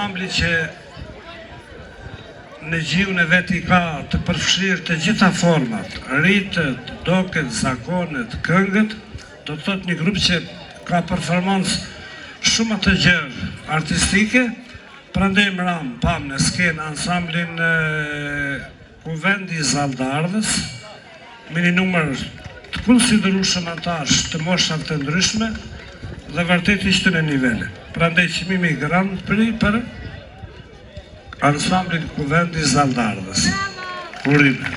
Ambli që në gjiun e veti ka të përfshirë të gjitha format, rritët, doket, zakonet, këngët, do të thot një grup që ka performancë shumë të gjerë artistike, prandaj mram pam në skenë ansamblin Kuvendi i Zaldardhës, me një numër të konsiderueshëm antarësh të moshave të ndryshme dhe vërtet ishte në nivele. Prandaj çmimi Grand Prix për ansamblin Kuvendi i Zaldardhës. Urime.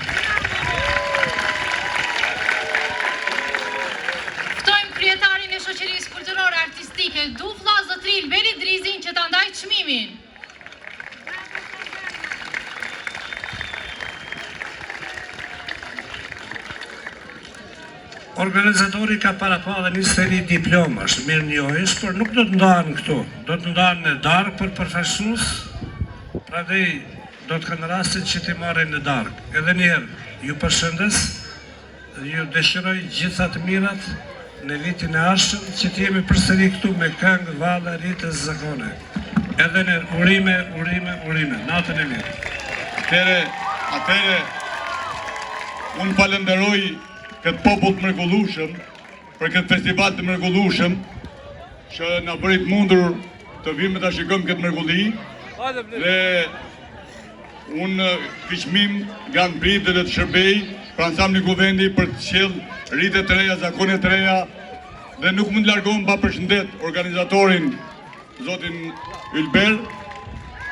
Ftojmë kryetarin e shoqërisë kulturore artistike Duflla Zotril Veri Drizin që ta ndajë çmimin. Organizatori ka para pa dhe një seri diplomash, mirë njohës, por nuk do të ndahen këtu. Do të ndahen në darkë për përfaqësues, prandaj do të kanë rastin që t'i marrin në darkë. Edhe njerë, ju përshëndes dhe ju dëshiroj gjitha të mirat në vitin e ardhshëm që t'jemi përsëri këtu me këngë, valla, rritës, zakone. Edhe në urime, natën e mirë. Atere, unë falenderoj këtë popull të mrekullueshëm, për këtë festival të mrekullueshëm, që na bërit mundur të vim ta shikojmë këtë mrekulli. Dhe unë fiqmim Grand Prix dhe të shërbej për ansamblin Kuvendi për të sjell rritje të reja, zakone të reja, dhe nuk mund të largohem pa përshëndet organizatorin zotin Ylber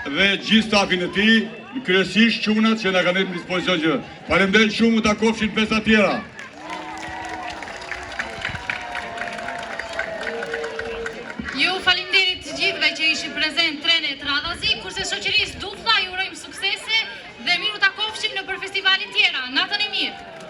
dhe gjithë stafin e tij, kryesisht çunat që na kanë në dispozicion që. Faleminderit shumë, u takofshin festa tjera. Ju faleminderit të gjithëve që ishin prezent Trenet Radhazi, kurse shoqërisë Duflla ju urojmë suksese dhe miru takofshim në për festivalin tjera. Natën e mirë.